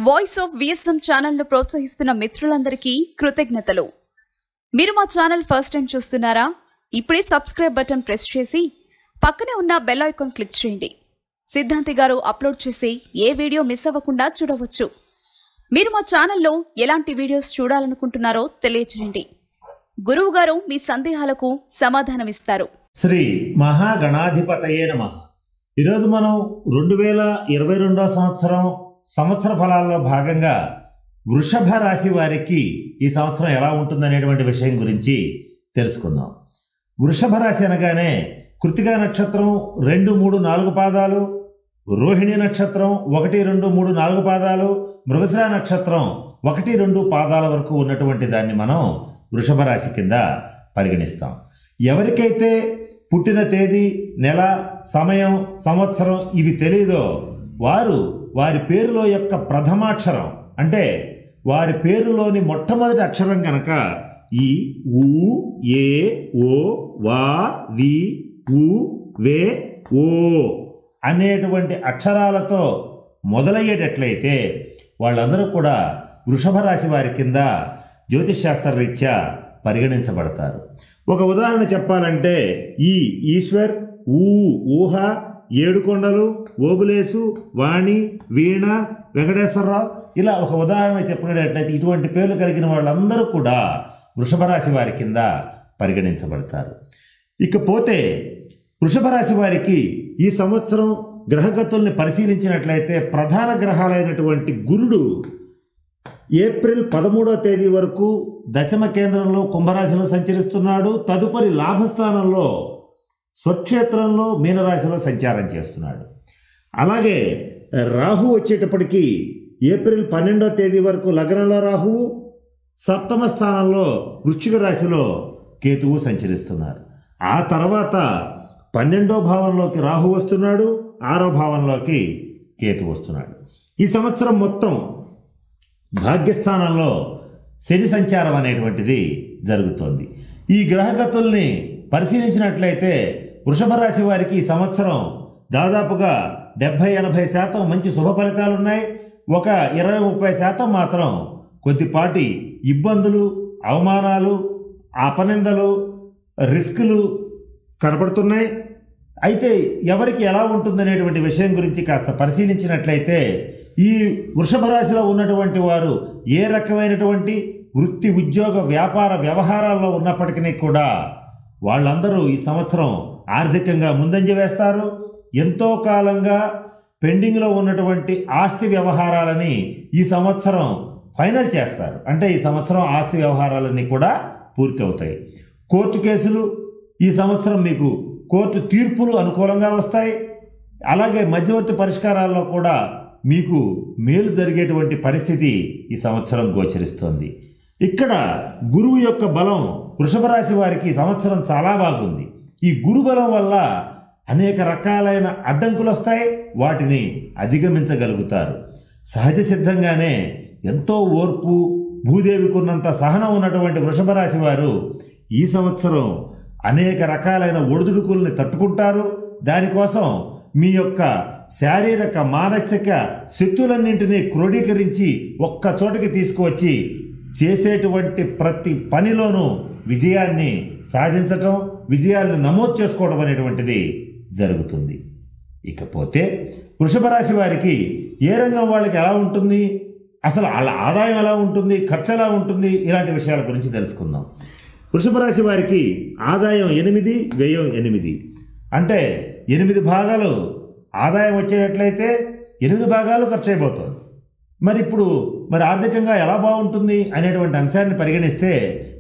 Voice of VSM ఛానల్ను ప్రోత్సహిస్తున్న మిత్రులందరికీ కృతజ్ఞతలు. మీరు మా ఛానల్ ఫస్ట్ టైం చూస్తున్నారా? ఇప్పుడే సబ్స్క్రైబ్ బటన్ ప్రెస్ చేసి పక్కనే ఉన్న బెల్ ఐకాన్ క్లిక్ చేయండి. సిద్ధాంతి గారు అప్లోడ్ చేసే ఏ వీడియో మిస్ అవ్వకుండా చూడవచ్చు. మీరు మా ఛానల్లో ఎలాంటి వీడియోస్ చూడాలనుకుంటున్నారో తెలియజేయండి. గురువు గారు మీ సందేహాలకు సమాధానమిస్తారు. శ్రీ మహాగణాధిపతయే నమః. ఈరోజు మనం 2022 సంవత్సర ఫలాల్లో భాగంగా వృషభ రాశి వారికి ఈ సంవత్సరం ఎలా ఉంటుందనేటువంటి విషయం గురించి తెలుసుకుందాం. వృషభ రాశి అనగానే కృత్తికా నక్షత్రం 2, 3, 4 పాదాలు, రోహిణి నక్షత్రం 1, 2, 3, 4 పాదాలు, మృగశిర నక్షత్రం 1, 2 పాదాల వరకు ఉన్నటువంటి దాన్ని మనం వృషభ రాశి కింద పరిగణిస్తాం. ఎవరికైతే పుట్టిన తేదీ, నెల, సమయం, సంవత్సరం ఇవి తెలియదో వారు వారి పేరులో యొక్క ప్రథమాక్షరం అంటే వారి పేరులోని మొట్టమొదటి అక్షరం కనుక ఈ ఊ, ఏ, ఓ, వా, వి, ఊ, వే, ఓ అనేటువంటి అక్షరాలతో మొదలయ్యేటట్లయితే వాళ్ళందరూ కూడా వృషభ రాశి వారి కింద జ్యోతిష్ శాస్త్ర రీత్యా పరిగణించబడతారు. ఒక ఉదాహరణ చెప్పాలంటే ఈ ఈశ్వర్, ఊహ, ఏడుకొండలు, ఓబులేసు, వాణి, వీణ, వెంకటేశ్వరరావు ఇలా ఒక ఉదాహరణ చెప్పుకునేటట్లయితే ఇటువంటి పేర్లు కలిగిన వాళ్ళందరూ కూడా వృషభ రాశి వారి కింద పరిగణించబడతారు. ఇకపోతే వృషభ రాశి వారికి ఈ సంవత్సరం గ్రహగతుల్ని పరిశీలించినట్లయితే ప్రధాన గ్రహాలైనటువంటి గురుడు ఏప్రిల్ 13వ తేదీ వరకు దశమ కేంద్రంలో కుంభరాశిలో సంచరిస్తున్నాడు. తదుపరి లాభస్థానంలో స్వక్షేత్రంలో మీనరాశిలో సంచారం చేస్తున్నాడు. అలాగే రాహు వచ్చేటప్పటికి ఏప్రిల్ 12వ తేదీ వరకు లగ్నంలో రాహువు, సప్తమ స్థానంలో వృశ్చిక రాశిలో కేతువు సంచరిస్తున్నారు. ఆ తర్వాత 12వ భావంలోకి రాహు వస్తున్నాడు, 6వ భావంలోకి కేతు వస్తున్నాడు. ఈ సంవత్సరం మొత్తం భాగ్యస్థానంలో శని సంచారం అనేటువంటిది జరుగుతోంది. ఈ గ్రహగతుల్ని పరిశీలించినట్లయితే వృషభ రాశి వారికి ఈ సంవత్సరం దాదాపుగా 70-80% మంచి శుభ ఫలితాలు ఉన్నాయి. ఒక 20-30% మాత్రం కొద్దిపాటి ఇబ్బందులు, అవమానాలు, అపనిందలు, రిస్కులు కనపడుతున్నాయి. అయితే ఎవరికి ఎలా ఉంటుందనేటువంటి విషయం గురించి కాస్త పరిశీలించినట్లయితే ఈ వృషభ రాశిలో ఉన్నటువంటి వారు ఏ రకమైనటువంటి వృత్తి, ఉద్యోగ, వ్యాపార వ్యవహారాల్లో ఉన్నప్పటికీ కూడా వాళ్ళందరూ ఈ సంవత్సరం ఆర్థికంగా ముందంజ వేస్తారు. ఎంతో కాలంగా పెండింగ్లో ఉన్నటువంటి ఆస్తి వ్యవహారాలని ఈ సంవత్సరం ఫైనల్ చేస్తారు. అంటే ఈ సంవత్సరం ఆస్తి వ్యవహారాలన్నీ కూడా పూర్తి అవుతాయి. కోర్టు కేసులు ఈ సంవత్సరం మీకు కోర్టు తీర్పులు అనుకూలంగా వస్తాయి. అలాగే మధ్యవర్తి పరిష్కారాల్లో కూడా మీకు మేలు జరిగేటువంటి పరిస్థితి ఈ సంవత్సరం గోచరిస్తోంది. ఇక్కడ గురువు యొక్క బలం వృషభ రాశి వారికి ఈ సంవత్సరం చాలా బాగుంది. ఈ గురు బలం వల్ల అనేక రకాలైన అడ్డంకులు వస్తాయి, వాటిని అధిగమించగలుగుతారు. సహజ సిద్ధంగానే ఎంతో ఓర్పు, భూదేవికి ఉన్నంత సహనం ఉన్నటువంటి వృషభ రాశి వారు ఈ సంవత్సరం అనేక రకాలైన ఒడిదుడుకుల్ని తట్టుకుంటారు. దానికోసం మీ యొక్క శారీరక, మానసిక శక్తులన్నింటినీ క్రోడీకరించి ఒక్క చోటకి తీసుకువచ్చి చేసేటువంటి ప్రతి పనిలోనూ విజయాన్ని సాధించటం, విజయాలను నమోదు చేసుకోవడం అనేటువంటిది జరుగుతుంది. ఇకపోతే వృషభ రాశి వారికి ఏ రంగం వాళ్ళకి ఎలా ఉంటుంది, అసలు వాళ్ళ ఆదాయం ఎలా ఉంటుంది, ఖర్చు ఎలా ఉంటుంది, ఇలాంటి విషయాల గురించి తెలుసుకుందాం. వృషభ రాశి వారికి ఆదాయం 8, వ్యయం 8 అంటే 8 భాగాలు ఆదాయం వచ్చేటట్లయితే 8 భాగాలు ఖర్చు అయిపోతుంది. మరి ఆర్థికంగా ఎలా బాగుంటుంది అనేటువంటి అంశాన్ని పరిగణిస్తే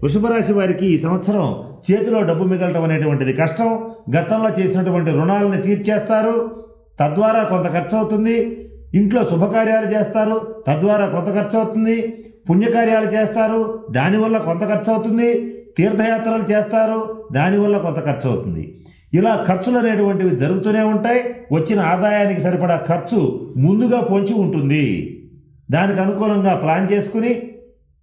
వృషభ రాశి వారికి ఈ సంవత్సరం చేతిలో డబ్బు మిగలటం అనేటువంటిది కష్టం. గతంలో చేసినటువంటి రుణాలను తీర్చేస్తారు, తద్వారా కొంత ఖర్చు అవుతుంది. ఇంట్లో శుభకార్యాలు చేస్తారు, తద్వారా కొంత ఖర్చు అవుతుంది. పుణ్యకార్యాలు చేస్తారు, దానివల్ల కొంత ఖర్చు అవుతుంది. తీర్థయాత్రలు చేస్తారు, దానివల్ల కొంత ఖర్చు అవుతుంది. ఇలా ఖర్చులు అనేటువంటివి జరుగుతూనే ఉంటాయి. వచ్చిన ఆదాయానికి సరిపడా ఖర్చు ముందుగా పొంచి ఉంటుంది. దానికి అనుకూలంగా ప్లాన్ చేసుకుని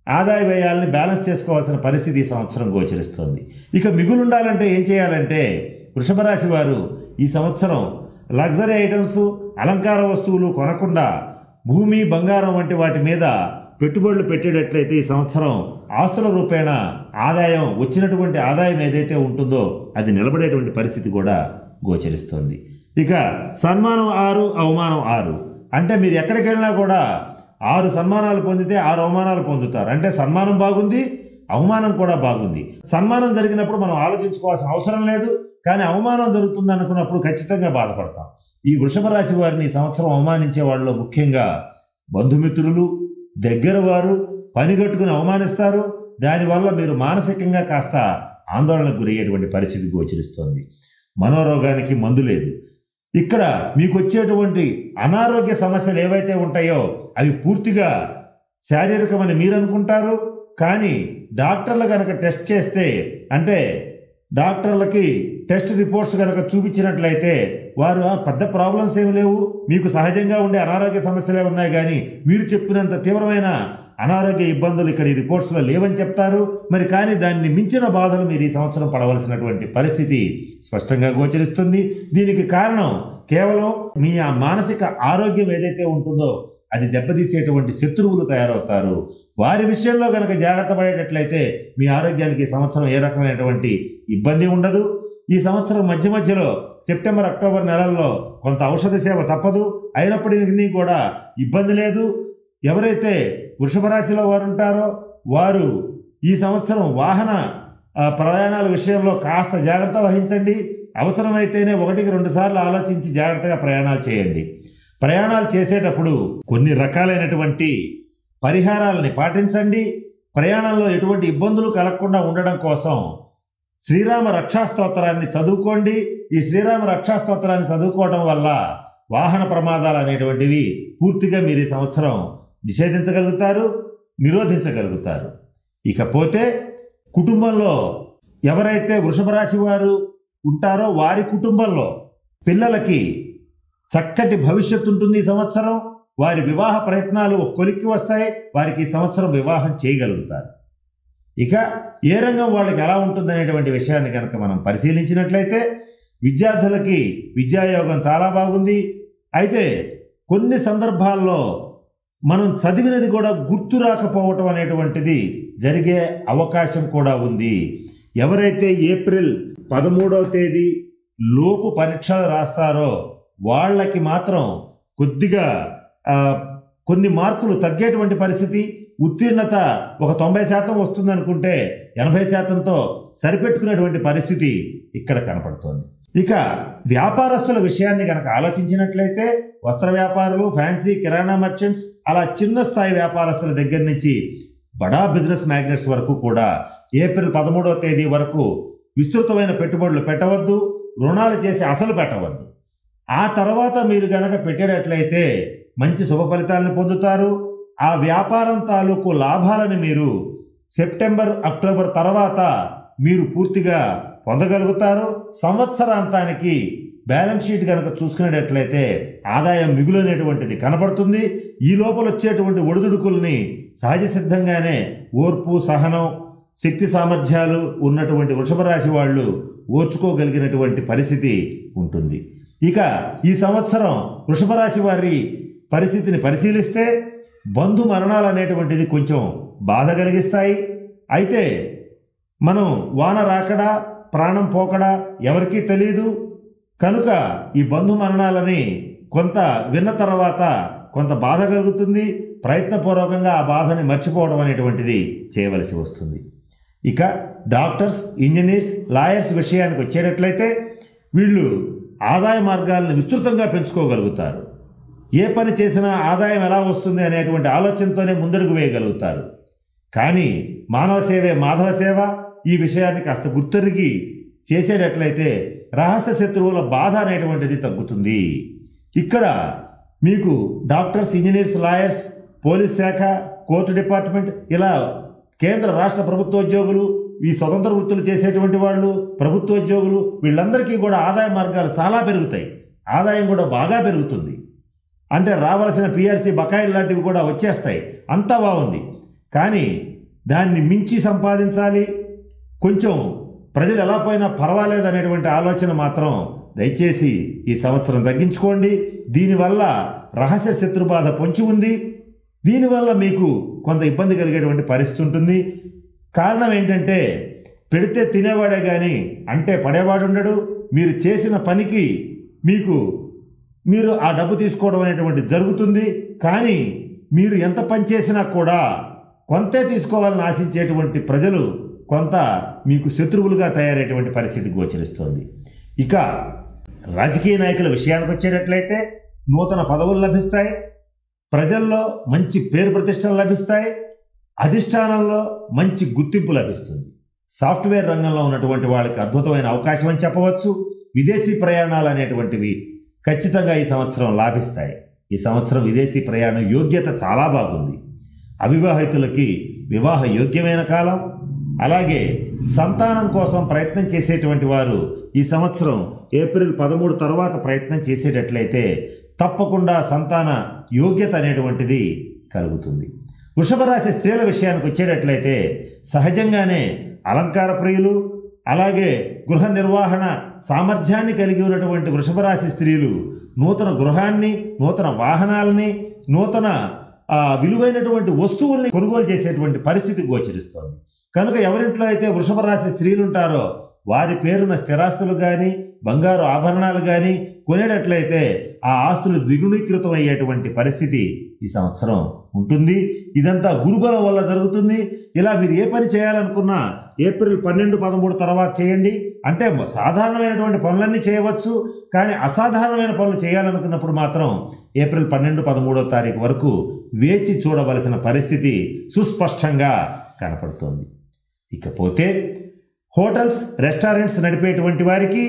ఆదాయ వ్యయాలని బ్యాలెన్స్ చేసుకోవాల్సిన పరిస్థితి ఈ సంవత్సరం గోచరిస్తుంది. ఇక మిగులు ఉండాలంటే ఏం చేయాలంటే వృషభ రాశి వారు ఈ సంవత్సరం లగ్జరీ ఐటమ్స్, అలంకార వస్తువులు కొనకుండా భూమి, బంగారం వంటి వాటి మీద పెట్టుబడులు పెట్టేటట్లయితే ఈ సంవత్సరం ఆస్తుల రూపేణ ఆదాయం, వచ్చినటువంటి ఆదాయం ఏదైతే ఉంటుందో అది నిలబడేటువంటి పరిస్థితి కూడా గోచరిస్తుంది. ఇక సన్మానం 6, అవమానం 6. అంటే మీరు ఎక్కడికి వెళ్ళినా కూడా 6 సన్మానాలు పొందితే 6 అవమానాలు పొందుతారు. అంటే సన్మానం బాగుంది, అవమానం కూడా బాగుంది. సన్మానం జరిగినప్పుడు మనం ఆలోచించుకోవాల్సిన అవసరం లేదు, కానీ అవమానం జరుగుతుంది అనుకున్నప్పుడు ఖచ్చితంగా బాధపడతాం. ఈ వృషభ రాశి వారిని ఈ సంవత్సరం అవమానించే వాళ్ళలో ముఖ్యంగా బంధుమిత్రులు, దగ్గర వారు పనిగట్టుకుని అవమానిస్తారు. దానివల్ల మీరు మానసికంగా కాస్త ఆందోళనకు గురయ్యేటువంటి పరిస్థితి గోచరిస్తోంది. మనోరోగానికి మందు లేదు. ఇక్కడ మీకు వచ్చేటువంటి అనారోగ్య సమస్యలు ఏవైతే ఉంటాయో అవి పూర్తిగా శారీరకమని మీరు అనుకుంటారు. కానీ డాక్టర్లు కనుక టెస్ట్ చేస్తే, అంటే డాక్టర్లకి టెస్ట్ రిపోర్ట్స్ కనుక చూపించినట్లయితే వారు పెద్ద ప్రాబ్లమ్స్ ఏమి లేవు, మీకు సహజంగా ఉండే అనారోగ్య సమస్యలే ఉన్నాయి, కానీ మీరు చెప్పినంత తీవ్రమైన అనారోగ్య ఇబ్బందులు ఇక్కడ ఈ రిపోర్ట్స్లో లేవని చెప్తారు. మరి కానీ దాన్ని మించిన బాధలు మీరు ఈ సంవత్సరం పడవలసినటువంటి పరిస్థితి స్పష్టంగా గోచరిస్తుంది. దీనికి కారణం కేవలం మీ ఆ మానసిక ఆరోగ్యం ఏదైతే ఉంటుందో అది దెబ్బతీసేటువంటి శత్రువులు తయారవుతారు. వారి విషయంలో కనుక జాగ్రత్త పడేటట్లయితే మీ ఆరోగ్యానికి ఈ సంవత్సరం ఏ రకమైనటువంటి ఇబ్బంది ఉండదు. ఈ సంవత్సరం మధ్యలో సెప్టెంబర్, అక్టోబర్ నెలల్లో కొంత ఔషధ సేవ తప్పదు. అయినప్పటికీ కూడా ఇబ్బంది లేదు. ఎవరైతే వృషభ రాశిలో వారు ఉంటారో వారు ఈ సంవత్సరం వాహన ప్రయాణాల విషయంలో కాస్త జాగ్రత్త వహించండి. అవసరమైతేనే 1-2 సార్లు ఆలోచించి జాగ్రత్తగా ప్రయాణాలు చేయండి. ప్రయాణాలు చేసేటప్పుడు కొన్ని రకాలైనటువంటి పరిహారాలని పాటించండి. ప్రయాణంలో ఎటువంటి ఇబ్బందులు కలగకుండా ఉండడం కోసం శ్రీరామ రక్షాస్తోత్రాన్ని చదువుకోండి. ఈ శ్రీరామ రక్షాస్తోత్రాన్ని చదువుకోవడం వల్ల వాహన ప్రమాదాలు అనేటువంటివి పూర్తిగా మీరు ఈ సంవత్సరం నిరోధించగలుగుతారు. ఇకపోతే కుటుంబంలో ఎవరైతే వృషభ రాశి వారు ఉంటారో వారి కుటుంబంలో పిల్లలకి చక్కటి భవిష్యత్తు ఉంటుంది. ఈ సంవత్సరం వారి వివాహ ప్రయత్నాలు కొలిక్కి వస్తాయి. వారికి ఈ సంవత్సరం వివాహం చేయగలుగుతారు. ఇక ఏ రంగం వాళ్ళకి ఎలా ఉంటుందనేటువంటి విషయాన్ని కనుక మనం పరిశీలించినట్లయితే విద్యార్థులకి విద్యాయోగం చాలా బాగుంది. అయితే కొన్ని సందర్భాల్లో మనం చదివినది కూడా గుర్తు రాకపోవటం అనేటువంటిది జరిగే అవకాశం కూడా ఉంది. ఎవరైతే ఏప్రిల్ 13వ తేదీ లోపు పరీక్షలు రాస్తారో వాళ్ళకి మాత్రం కొద్దిగా కొన్ని మార్కులు తగ్గేటువంటి పరిస్థితి, ఉత్తీర్ణత ఒక 90% వస్తుందనుకుంటే 80%తో సరిపెట్టుకునేటువంటి పరిస్థితి ఇక్కడ కనపడుతోంది. ఇక వ్యాపారస్తుల విషయాన్ని కనుక ఆలోచించినట్లయితే వస్త్ర వ్యాపారులు, ఫ్యాన్సీ, కిరాణా మర్చెంట్స్, అలా చిన్న స్థాయి వ్యాపారస్తుల దగ్గర నుంచి బడా బిజినెస్ మ్యాగ్నెట్స్ వరకు కూడా ఏప్రిల్ 13వ తేదీ వరకు విస్తృతమైన పెట్టుబడులు పెట్టవద్దు, రుణాలు చేసి అసలు పెట్టవద్దు. ఆ తర్వాత మీరు కనుక పెట్టేటట్లయితే మంచి శుభ ఫలితాలను పొందుతారు. ఆ వ్యాపారం తాలూకు లాభాలను మీరు సెప్టెంబర్, అక్టోబర్ తర్వాత మీరు పూర్తిగా పొందగలుగుతారు. సంవత్సరాంతానికి బ్యాలెన్స్ షీట్ కనుక చూసుకునేటట్లయితే ఆదాయం మిగులు అనేటువంటిది కనబడుతుంది. ఈ లోపల వచ్చేటువంటి ఒడిదుడుకుల్ని సహజ సిద్ధంగానే ఓర్పు, సహనం, శక్తి సామర్థ్యాలు ఉన్నటువంటి వృషభ రాశి వాళ్ళు ఓర్చుకోగలిగినటువంటి పరిస్థితి ఉంటుంది. ఇక ఈ సంవత్సరం వృషభ రాశి వారి పరిస్థితిని పరిశీలిస్తే బంధు మరణాలు అనేటువంటిది కొంచెం బాధ కలిగిస్తాయి. అయితే మనం వాన రాకడా ప్రాణం పోకడా ఎవరికీ తెలియదు కనుక ఈ బంధు మరణాలని కొంత విన్న తర్వాత కొంత బాధ కలుగుతుంది. ప్రయత్నపూర్వకంగా ఆ బాధని మర్చిపోవడం అనేటువంటిది చేయవలసి వస్తుంది. ఇక డాక్టర్స్, ఇంజనీర్స్, లాయర్స్ విషయానికి వచ్చేటట్లయితే వీళ్ళు ఆదాయ మార్గాలను విస్తృతంగా పెంచుకోగలుగుతారు. ఏ పని చేసినా ఆదాయం ఎలా వస్తుంది అనేటువంటి ఆలోచనతోనే ముందడుగు వేయగలుగుతారు. కానీ మానవ సేవే మాధవ సేవ, ఈ విషయాన్ని కాస్త గుర్తెరిగి చేసేటట్లయితే రహస్య శత్రువుల బాధ అనేటువంటిది తగ్గుతుంది. ఇక్కడ మీకు డాక్టర్స్, ఇంజనీర్స్, లాయర్స్, పోలీస్ శాఖ, కోర్టు డిపార్ట్మెంట్, ఇలా కేంద్ర రాష్ట్ర ప్రభుత్వోద్యోగులు, ఈ స్వతంత్ర వృత్తులు చేసేటువంటి వాళ్ళు, ప్రభుత్వోద్యోగులు, వీళ్ళందరికీ కూడా ఆదాయ మార్గాలు చాలా పెరుగుతాయి. ఆదాయం కూడా బాగా పెరుగుతుంది. అంటే రావాల్సిన పిఆర్సీ బకాయిలు లాంటివి కూడా వచ్చేస్తాయి. అంతా బాగుంది. కానీ దాన్ని మించి సంపాదించాలి, కొంచెం ప్రజలు ఎలా పోయినా పర్వాలేదు అనేటువంటి ఆలోచన మాత్రం దయచేసి ఈ సంవత్సరం తగ్గించుకోండి. దీనివల్ల రహస్య శత్రుబాధ పొంచి ఉంది. దీనివల్ల మీకు కొంత ఇబ్బంది కలిగేటువంటి పరిస్థితి ఉంటుంది. కారణం ఏంటంటే పెడితే తినేవాడే కానీ అంటే పడేవాడు ఉండడు. మీరు చేసిన పనికి మీరు ఆ డబ్బు తీసుకోవడం అనేటువంటి జరుగుతుంది. కానీ మీరు ఎంత పని చేసినా కూడా కొంతే తీసుకోవాలని ఆశించేటువంటి ప్రజలు కొంత మీకు శత్రువులుగా తయారయ్యేటువంటి పరిస్థితి గోచరిస్తోంది. ఇక రాజకీయ నాయకుల విషయానికి వచ్చేటట్లయితే నూతన పదవులు లభిస్తాయి, ప్రజల్లో మంచి పేరు ప్రతిష్టలు లభిస్తాయి, అధిష్టానంలో మంచి గుర్తింపు లభిస్తుంది. సాఫ్ట్వేర్ రంగంలో ఉన్నటువంటి వాళ్ళకి అద్భుతమైన అవకాశం అని చెప్పవచ్చు. విదేశీ ప్రయాణాలు అనేటువంటివి ఖచ్చితంగా ఈ సంవత్సరం లాభిస్తాయి. ఈ సంవత్సరం విదేశీ ప్రయాణ యోగ్యత చాలా బాగుంది. అవివాహితులకి వివాహ యోగ్యమైన కాలం. అలాగే సంతానం కోసం ప్రయత్నం చేసేటువంటి వారు ఈ సంవత్సరం ఏప్రిల్ 13 తర్వాత ప్రయత్నం చేసేటట్లయితే తప్పకుండా సంతాన యోగ్యత అనేటువంటిది కలుగుతుంది. వృషభ రాశి స్త్రీల విషయానికి వచ్చేటట్లయితే సహజంగానే అలంకార ప్రియులు, అలాగే గృహ నిర్వహణ సామర్థ్యాన్ని కలిగి ఉన్నటువంటి వృషభ రాశి స్త్రీలు నూతన గృహాన్ని, నూతన వాహనాలని, నూతన విలువైనటువంటి వస్తువుల్ని కొనుగోలు చేసేటువంటి పరిస్థితి గోచరిస్తోంది. కనుక ఎవరింట్లో అయితే వృషభ రాశి స్త్రీలు ఉంటారో వారి పేరున స్థిరాస్తులు కానీ, బంగారు ఆభరణాలు కానీ కొనేటట్లయితే ఆ ఆస్తులు ద్విగుణీకృతం అయ్యేటువంటి పరిస్థితి ఈ సంవత్సరం ఉంటుంది. ఇదంతా గురుబలం వల్ల జరుగుతుంది. ఇలా మీరు ఏ పని చేయాలనుకున్నా ఏప్రిల్ 12, 13 తర్వాత చేయండి. అంటే సాధారణమైనటువంటి పనులన్నీ చేయవచ్చు, కానీ అసాధారణమైన పనులు చేయాలనుకున్నప్పుడు మాత్రం ఏప్రిల్ 12, 13వ తారీఖు వరకు వేచి చూడవలసిన పరిస్థితి సుస్పష్టంగా కనపడుతోంది. ఇకపోతే హోటల్స్, రెస్టారెంట్స్ నడిపేటువంటి వారికి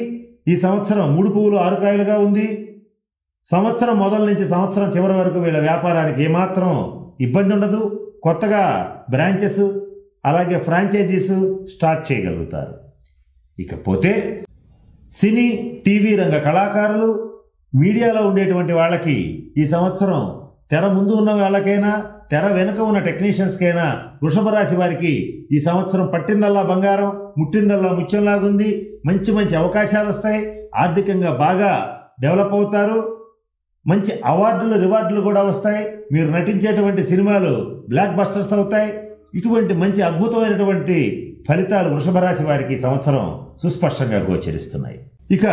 ఈ సంవత్సరం 3 పువ్వులు 6 కాయలుగా ఉంది. సంవత్సరం మొదల నుంచి సంవత్సరం చివరి వరకు వీళ్ళ వ్యాపారానికి ఏమాత్రం ఇబ్బంది ఉండదు. కొత్తగా బ్రాంచెస్, అలాగే ఫ్రాంచైజీస్ స్టార్ట్ చేయగలుగుతారు. ఇకపోతే సినీ, టీవీ రంగ కళాకారులు, మీడియాలో ఉండేటువంటి వాళ్ళకి ఈ సంవత్సరం తెర ముందు ఉన్న వాళ్ళకైనా, తెర వెనుక ఉన్న టెక్నీషియన్స్కైనా వృషభ రాశి వారికి ఈ సంవత్సరం పట్టిందల్లా బంగారం, ముట్టిందల్లా ముత్యంలాగుంది. మంచి మంచి అవకాశాలు వస్తాయి. ఆర్థికంగా బాగా డెవలప్ అవుతారు. మంచి అవార్డులు, రివార్డులు కూడా వస్తాయి. మీరు నటించేటువంటి సినిమాలు బ్లాక్ బస్టర్స్ అవుతాయి. ఇటువంటి మంచి అద్భుతమైనటువంటి ఫలితాలు వృషభ రాశి వారికి ఈ సంవత్సరం సుస్పష్టంగా గోచరిస్తున్నాయి. ఇక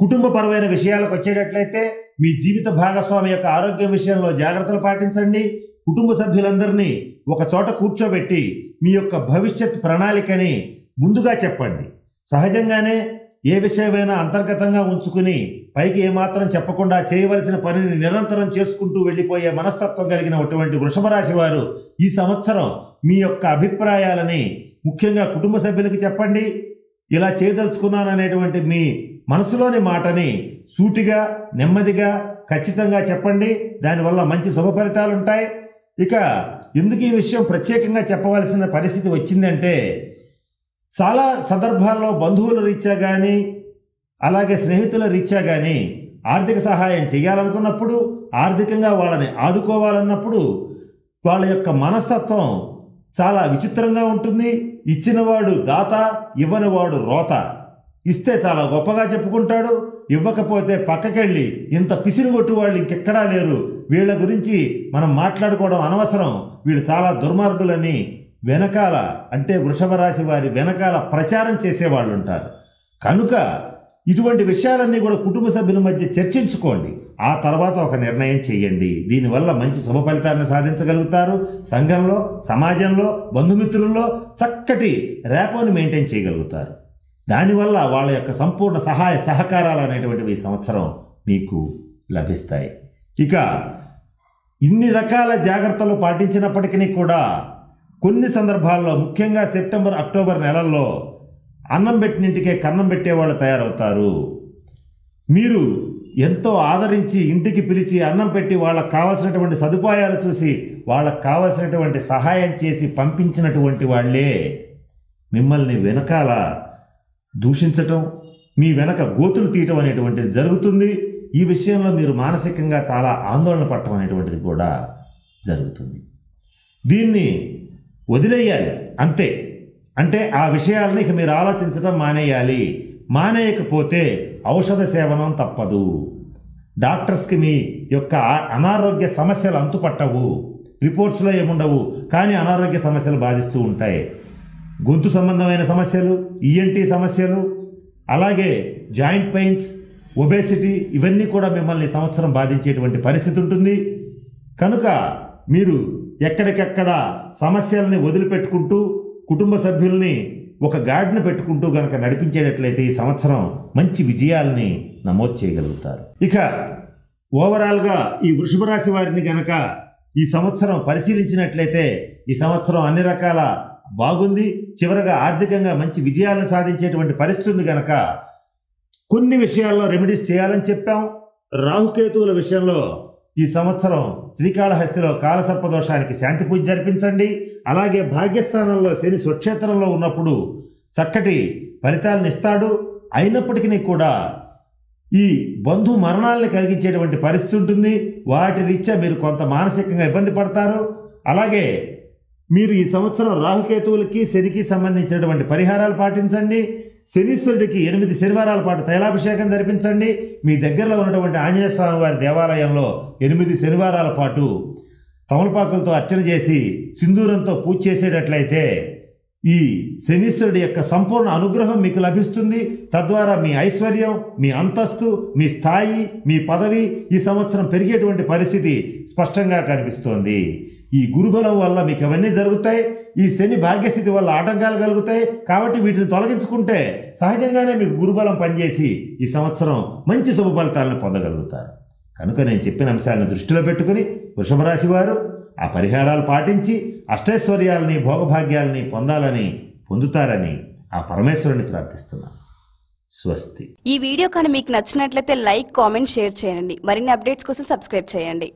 కుటుంబపరమైన విషయాలకు వచ్చేటట్లయితే మీ జీవిత భాగస్వామి యొక్క ఆరోగ్యం విషయంలో జాగ్రత్తలు పాటించండి. కుటుంబ సభ్యులందరినీ ఒక చోట కూర్చోబెట్టి మీ యొక్క భవిష్యత్ ప్రణాళికని ముందుగా చెప్పండి. సహజంగానే ఏ విషయమైనా అంతర్గతంగా ఉంచుకుని పైకి ఏమాత్రం చెప్పకుండా చేయవలసిన పనిని నిరంతరం చేసుకుంటూ వెళ్ళిపోయే మనస్తత్వం కలిగినటువంటి వృషభ రాశి వారు ఈ సంవత్సరం మీ యొక్క అభిప్రాయాలని ముఖ్యంగా కుటుంబ సభ్యులకి చెప్పండి. ఇలా చేయదలుచుకున్నాననేటువంటి మీ మనసులోని మాటని సూటిగా, నెమ్మదిగా, ఖచ్చితంగా చెప్పండి. దానివల్ల మంచి శుభ ఫలితాలు ఉంటాయి. ఇక ఎందుకు ఈ విషయం ప్రత్యేకంగా చెప్పవలసిన పరిస్థితి వచ్చిందంటే, చాలా సందర్భాల్లో బంధువుల రీత్యా కానీ, అలాగే స్నేహితుల రీత్యా కానీ ఆర్థిక సహాయం చేయాలనుకున్నప్పుడు, ఆర్థికంగా వాళ్ళని ఆదుకోవాలన్నప్పుడు వాళ్ళ యొక్క మనస్తత్వం చాలా విచిత్రంగా ఉంటుంది. ఇచ్చినవాడు దాత, ఇవ్వనివాడు రోత. ఇస్తే చాలా గొప్పగా చెప్పుకుంటాడు, ఇవ్వకపోతే పక్కకెళ్ళి ఇంత పిసిరుగొట్టు వాళ్ళు ఇంకెక్కడా లేరు, వీళ్ళ గురించి మనం మాట్లాడుకోవడం అనవసరం, వీళ్ళు చాలా దుర్మార్గులని వెనకాల, అంటే వృషభ రాశి వారి వెనకాల ప్రచారం చేసేవాళ్ళు ఉంటారు. కనుక ఇటువంటి విషయాలన్నీ కూడా కుటుంబ సభ్యుల మధ్య చర్చించుకోండి. ఆ తర్వాత ఒక నిర్ణయం చేయండి. దీనివల్ల మంచి శుభ ఫలితాలను సాధించగలుగుతారు. సంఘంలో, సమాజంలో, బంధుమిత్రుల్లో చక్కటి రేపోని మెయింటైన్ చేయగలుగుతారు. దానివల్ల వాళ్ళ యొక్క సంపూర్ణ సహాయ సహకారాలు అనేటువంటివి ఈ సంవత్సరం మీకు లభిస్తాయి. ఇక ఇన్ని రకాల జాగ్రత్తలు పాటించినప్పటికీ కూడా కొన్ని సందర్భాల్లో, ముఖ్యంగా సెప్టెంబర్, అక్టోబర్ నెలల్లో అన్నం పెట్టినింటికే కన్నం పెట్టేవాళ్ళు తయారవుతారు. మీరు ఎంతో ఆదరించి ఇంటికి పిలిచి అన్నం పెట్టి వాళ్ళకు కావాల్సినటువంటి సదుపాయాలు చూసి వాళ్ళకు కావాల్సినటువంటి సహాయం చేసి పంపించినటువంటి వాళ్ళే మిమ్మల్ని వెనకాల దూషించటం, మీ వెనక గోతులు తీయటం అనేటువంటిది జరుగుతుంది. ఈ విషయంలో మీరు మానసికంగా చాలా ఆందోళన పడటం అనేటువంటిది కూడా జరుగుతుంది. దీన్ని వదిలేయాలి అంతే. అంటే ఆ విషయాలని ఇక మీరు ఆలోచించడం మానేయాలి. మానేయకపోతే ఔషధ సేవనం తప్పదు. డాక్టర్స్కి మీ యొక్క అనారోగ్య సమస్యలు అంతుపట్టవు, రిపోర్ట్స్లో ఏముండవు, కానీ అనారోగ్య సమస్యలు బాధిస్తూ ఉంటాయి. గొంతు సంబంధమైన సమస్యలు, ఈఎన్టీ సమస్యలు, అలాగే జాయింట్ పెయిన్స్, ఒబేసిటీ, ఇవన్నీ కూడా మిమ్మల్ని సంవత్సరం బాధించేటువంటి పరిస్థితి ఉంటుంది. కనుక మీరు ఎక్కడికెక్కడ సమస్యల్ని వదిలిపెట్టుకుంటూ కుటుంబ సభ్యుల్ని ఒక గాడిని పెట్టుకుంటూ గనక నడిపించేటట్లయితే ఈ సంవత్సరం మంచి విజయాల్ని నమోదు చేయగలుగుతారు. ఇక ఓవరాల్గా ఈ వృషభ రాశి వారిని గనక ఈ సంవత్సరం పరిశీలించినట్లయితే ఈ సంవత్సరం అన్ని రకాల బాగుంది. చివరగా ఆర్థికంగా మంచి విజయాలను సాధించేటువంటి పరిస్థితి ఉంది. గనక కొన్ని విషయాల్లో రెమెడీస్ చేయాలని చెప్పాం. రాహుకేతువుల విషయంలో ఈ సంవత్సరం శ్రీకాళహస్తిలో కాలసర్పదోషానికి శాంతి పూజ జరిపించండి. అలాగే భాగ్యస్థానంలో శని స్వక్షేత్రంలో ఉన్నప్పుడు చక్కటి ఫలితాలను ఇస్తాడు. అయినప్పటికీ కూడా ఈ బంధు మరణాలను కలిగించేటువంటి పరిస్థితి ఉంటుంది. వాటి రీత్యా మీరు కొంత మానసికంగా ఇబ్బంది పడతారు. అలాగే మీరు ఈ సంవత్సరం రాహుకేతువులకి శనికి సంబంధించినటువంటి పరిహారాలు పాటించండి. శనీశ్వరుడికి 8 శనివారాల పాటు తైలాభిషేకం జరిపించండి. మీ దగ్గరలో ఉన్నటువంటి ఆంజనేయ స్వామి వారి దేవాలయంలో 8 శనివారాల పాటు తమలపాకులతో అర్చన చేసి సింధూరంతో పూజ చేసేటట్లయితే ఈ శనీశ్వరుడి యొక్క సంపూర్ణ అనుగ్రహం మీకు లభిస్తుంది. తద్వారా మీ ఐశ్వర్యం, మీ అంతస్తు, మీ స్థాయి, మీ పదవి ఈ సంవత్సరం పెరిగేటువంటి పరిస్థితి స్పష్టంగా కనిపిస్తోంది. ఈ గురుబలం వల్ల మీకు అవన్నీ జరుగుతాయి. ఈ శని భాగ్యస్థితి వల్ల ఆటంకాలు కలుగుతాయి. కాబట్టి వీటిని తొలగించుకుంటే సహజంగానే మీకు గురుబలం పనిచేసి ఈ సంవత్సరం మంచి శుభ ఫలితాలను పొందగలుగుతారు. కనుక నేను చెప్పిన అంశాలను దృష్టిలో పెట్టుకుని వృషభ రాశి వారు ఆ పరిహారాలు పాటించి అష్టైశ్వర్యాలని, భోగభాగ్యాలని పొందుతారని ఆ పరమేశ్వరుని ప్రార్థిస్తున్నాను. స్వస్తి. ఈ వీడియో కానీ మీకు నచ్చినట్లయితే లైక్, కామెంట్, షేర్ చేయండి. మరిన్ని అప్డేట్స్ కోసం సబ్స్క్రైబ్ చేయండి.